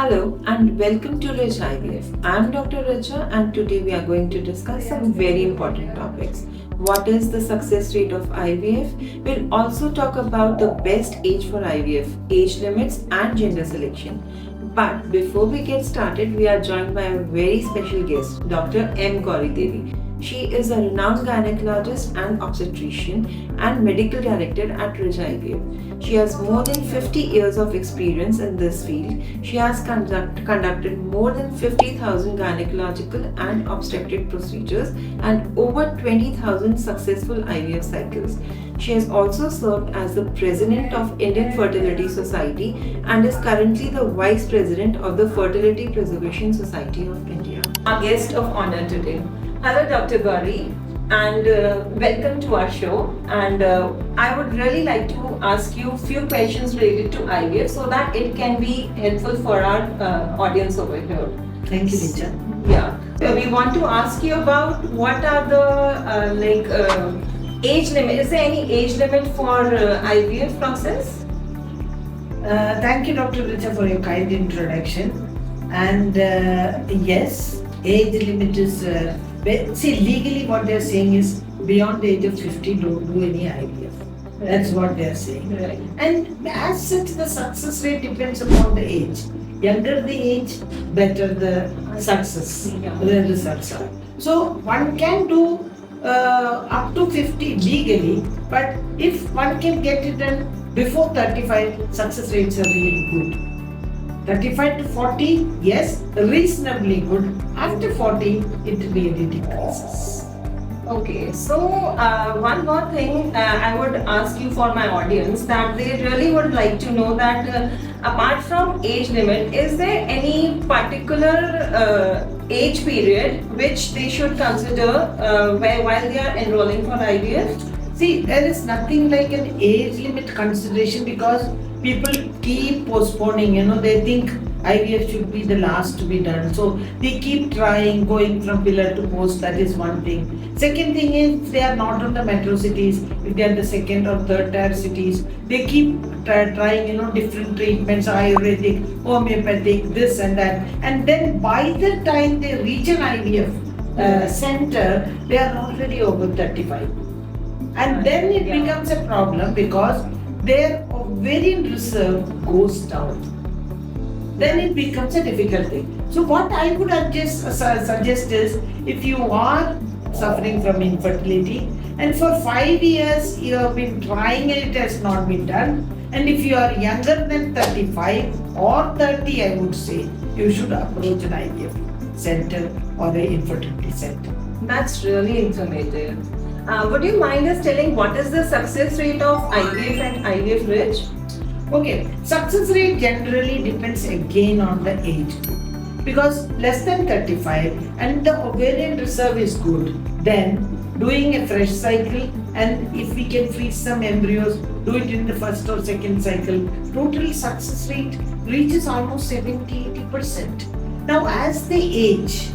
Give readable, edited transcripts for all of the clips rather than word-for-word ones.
Hello and welcome to Rich IVF. I'm Dr. Richa and today we are going to discuss some very important topics. What is the success rate of IVF? We'll also talk about the best age for IVF, age limits and gender selection. But before we get started, we are joined by a very special guest, Dr. M. Gauri Devi. She is a renowned gynecologist and obstetrician and medical director at Ridge IVF. She has more than 50 years of experience in this field. She has conducted more than 50,000 gynecological and obstetric procedures and over 20,000 successful IVF cycles. She has also served as the president of Indian Fertility Society and is currently the vice president of the Fertility Preservation Society of India. Our guest of honor today. Hello, Dr. Gauri, and welcome to our show. And I would really like to ask you a few questions related to IVF so that it can be helpful for our audience over here. Thank you, Richa. Yeah, we want to ask you about what are the age limit. Is there any age limit for IVF process? Thank you, Dr. Richa, for your kind introduction. And yes, age limit is. See, legally what they are saying is beyond the age of 50, don't do any IVF. That's what they are saying. Right. And as such, the success rate depends upon the age. Younger the age, better the success, the results are. So one can do up to 50 legally, but if one can get it done before 35, success rates are really good. 35 to 40, yes, reasonably good. After 40, it really decreases. Okay, so one more thing I would ask you for my audience that they really would like to know that apart from age limit, is there any particular age period which they should consider while they are enrolling for IVF? See, there is nothing like an age limit consideration because people keep postponing, they think IVF should be the last to be done. So they keep trying, going from pillar to post, that is one thing. Second thing is, they are not on the metro cities, if they are the second or third tier cities, they keep trying, different treatments, Ayurvedic, homeopathic, this and that. And then by the time they reach an IVF center, they are already over 35. And then it becomes a problem because their ovarian reserve goes down. Then it becomes a difficult thing. So what I would suggest is, if you are suffering from infertility and for 5 years you have been trying and it has not been done, and if you are younger than 35 or 30, I would say, you should approach an IVF center or an infertility center. That's really informative. Would you mind us telling what is the success rate of IVF and IVF Ridge? Okay, success rate generally depends again on the age group. Because less than 35 and the ovarian reserve is good, then doing a fresh cycle, and if we can freeze some embryos, do it in the first or second cycle, total success rate reaches almost 70-80%. Now as they age,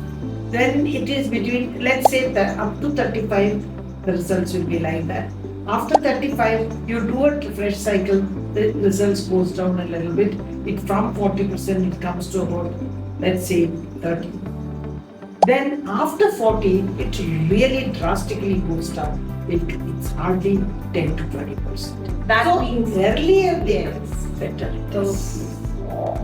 then it is between, let's say that up to 35, the results will be like that. After 35, you do a fresh cycle, the results goes down a little bit. It from 40% it comes to about, let's say, 30. Then after 40, it really drastically goes down. It's hardly 10 to 20%. That means earlier they are yes. better.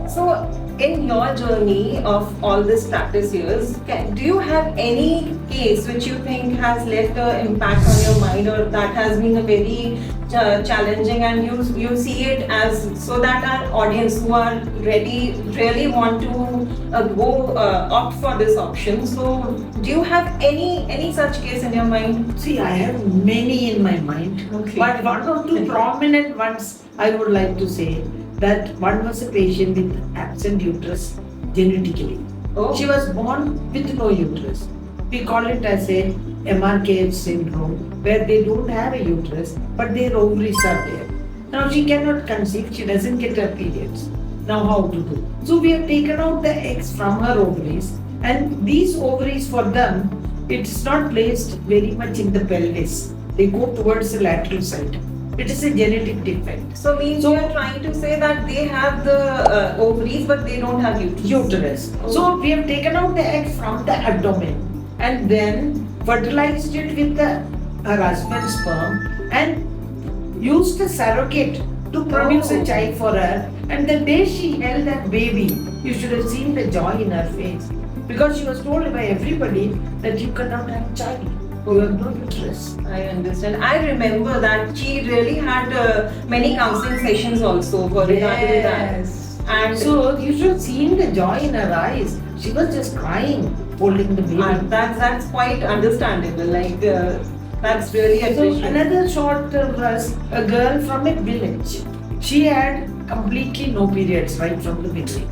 So in your journey of all this practice years, do you have any case which you think has left an impact on your mind or that has been a very challenging, and you see it as, so that our audience who are ready really want to go opt for this option? So do you have any such case in your mind? See, I have many in my mind, okay. But one or two prominent ones I would like to say. That one was a patient with absent uterus genetically. Oh. She was born with no uterus. We call it as a MRKH syndrome, where they don't have a uterus, but their ovaries are there. Now she cannot conceive, she doesn't get her periods. Now how to do? So we have taken out the eggs from her ovaries, and these ovaries for them, it's not placed very much in the pelvis. They go towards the lateral side. It is a genetic defect. So means So- you are trying to say that they have the ovaries but they don't have uterus. Uterus. Oh. So we have taken out the egg from the abdomen and then fertilized it with her husband's sperm and used a surrogate to produce Oh. a child for her. And the day she held that baby, you should have seen the joy in her face, because she was told by everybody that you cannot have a child. You have no uterus. I understand. I remember that she really had many counseling sessions also for regarding that. And So you should have seen the joy in her eyes. She was just crying, holding the baby. that's quite understandable. Like that's really So appreciable. another short was a girl from a village. She had completely no periods right from the beginning.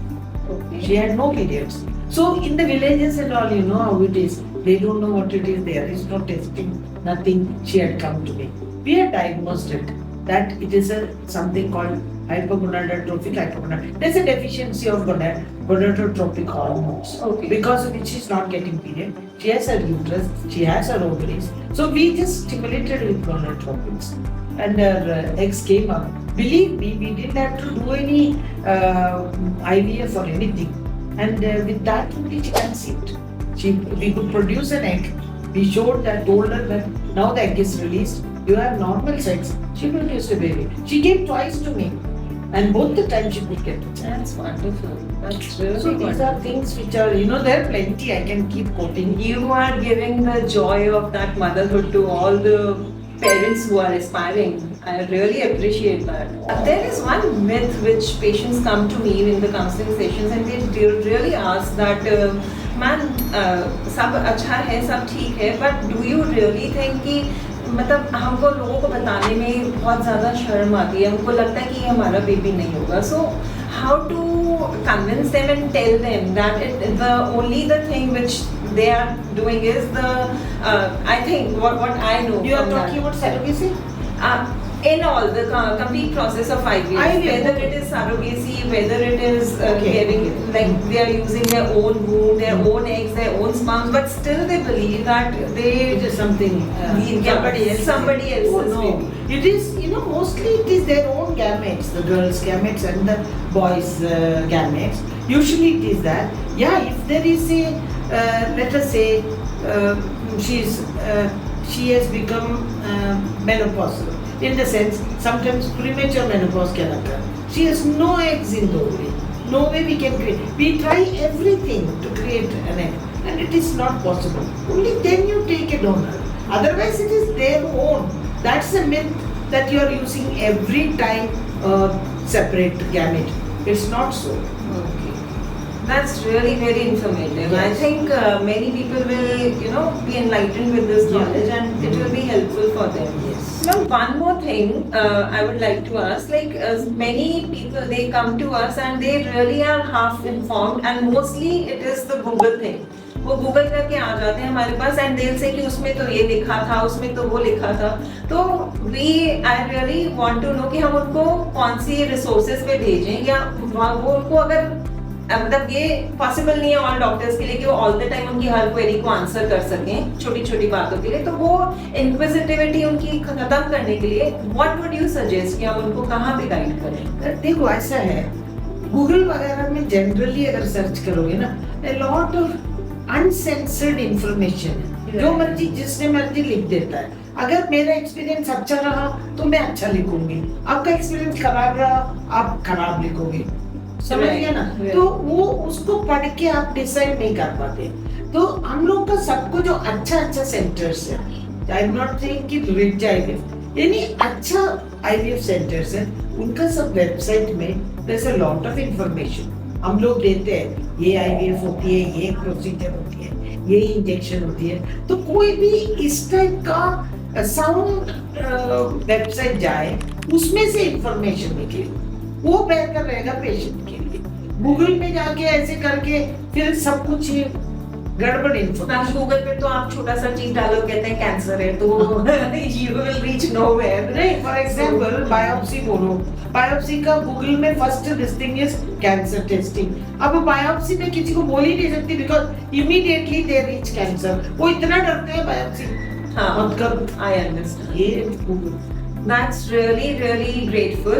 Okay. She had no periods. So in the villages and all, you know how it is. They don't know what it is. There is no testing, nothing. She had come to me. We had diagnosed it that it is something called hypogonadotrophic hypogonadism. There's a deficiency of gonadotropic hormones. Okay. Because of which she's not getting period. She has her uterus, she has her ovaries. So we just stimulated with gonadotropics and her eggs came up. Believe me, we didn't have to do any IVF or anything. And with that only she conceived. We could produce an egg. We showed that, told her that now the egg is released. You have normal sex. She produced a baby. She came twice to me. And both the time she could get a child. That's wonderful. That's really So these wonderful. are things which are, you know, there are plenty. I can keep quoting. You are giving the joy of that motherhood to all the parents who are aspiring. I really appreciate that. There is one myth which patients come to me in the counseling sessions and they really ask that, "Ma'am, सब अच्छा है, सब ठीक है, but do you really think कि मतलब हमको लोगों को बताने में बहुत ज़्यादा शर्म आती है, हमको लगता है कि ये हमारा बेबी नहीं होगा." So how to convince them and tell them that the only the thing which they are doing is the I think what I know. You are from that. talking about surrogacy? In all the complete process of IVF, whether it is surrogacy, whether it is Okay. giving, like they are using their own womb, their own eggs, their own sperms, but still they believe that they It is something somebody else's Oh, no. baby. It is, you know, mostly it is their own gametes, the girls' gametes and the boys' gametes. Usually it is that. Yeah, if there is a, let us say, she has become menopausal. In the sense, sometimes premature menopause can occur. She has no eggs in the ovary. No way we can create. We try everything to create an egg, and it is not possible. Only then you take a donor. Otherwise, it is their own. That's a myth that you are using every time separate gamete. It's not so. Okay. That's really very informative. I Yes. think many people will, be enlightened with this Yeah. knowledge, and it will be helpful for them. Yes. Now, one more thing I would like to ask, like many people, they come to us and they really are half informed, and mostly it is the Google thing. वो Google करके आ जाते हैं हमारे पास and दिल से कि उसमें तो ये लिखा था, उसमें तो वो लिखा था. तो I really want to know कि हम उनको कौन सी रिसोर्सेज पे भेजें, या वो उनको अगर मतलब ये पॉसिबल नहीं है ऑल डॉक्टर्स के लिए कि वो ऑल द टाइम उनकी हर क्वेरी को आंसर कर सकें छोटी छोटी बातों के लिए. तो वो इनक्विजिटिविटी उनकी खत्म करने के लिए व्हाट वुड यू सजेस्ट कि हम उनको कहाँ पे गाइड करें? देखो ऐसा है, गूगल वगैरह में जनरली अगर सर्च करोगे ना, a lot of uncensored information है. जो मर्जी जिसने मर्जी लिख देता है. अगर मेरा एक्सपीरियंस अच्छा रहा तो मैं अच्छा लिखूंगी, आपका एक्सपीरियंस खराब रहा आप खराब लिखोगे. समझ गया ना? Right. तो वो उसको पढ़ के आप डिसाइड नहीं कर पाते. तो हम लोग का सबको जो अच्छा सेंटर्स है, आई एम नॉट सेइंग कि रिच आईवीएफ, यानी अच्छा आईवीएफ सेंटर्स है, उनका सब वेबसाइट में there is a lot of information. हम लोग देते हैं ये आईवीएफ होती है, ये प्रोसीजर होती है, ये इंजेक्शन होती है. तो कोई भी इस टाइप का साउंड वेबसाइट जाए, उसमें से इंफॉर्मेशन निकले, वो बेहतर रहेगा पेशेंट के लिए. गूगल में जाके ऐसे करके फिर सब कुछ गड़बड़ इंफॉर्मेशन. गूगल पे तो आप छोटा सा चीज डालो, कहते हैं कैंसर है, तो यू विल रीच नोवेयर. नहीं, फॉर एग्जांपल बायोप्सी बोलो, बायोप्सी का गूगल में first listing is cancer testing. अब बायोप्सी में किसी को बोल ही नहीं सकती because immediately they reach cancer. वो इतना डरते हैं बायोप्सी. हाँ, मत करो. I understand. ये Google That's really grateful.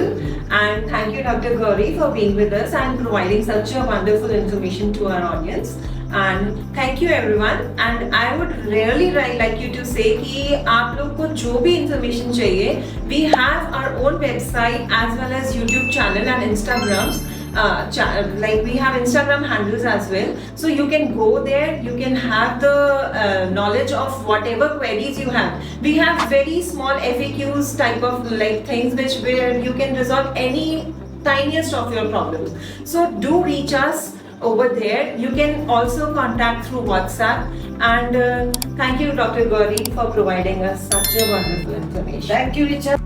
And thank you, Dr. Gauri, for being with us and providing such a wonderful information to our audience. And thank you everyone. And I would really like you to say कि आप लोग को जो भी information चाहिए, we have our own website as well as YouTube channel and Instagrams. Like we have Instagram handles as well, so you can go there, you can have the knowledge of whatever queries you have. We have very small FAQs type of like things where you can resolve any tiniest of your problems. So do reach us over there. You can also contact through WhatsApp. And thank you, Dr. Gauri, for providing us such a wonderful information. Thank you, Richa.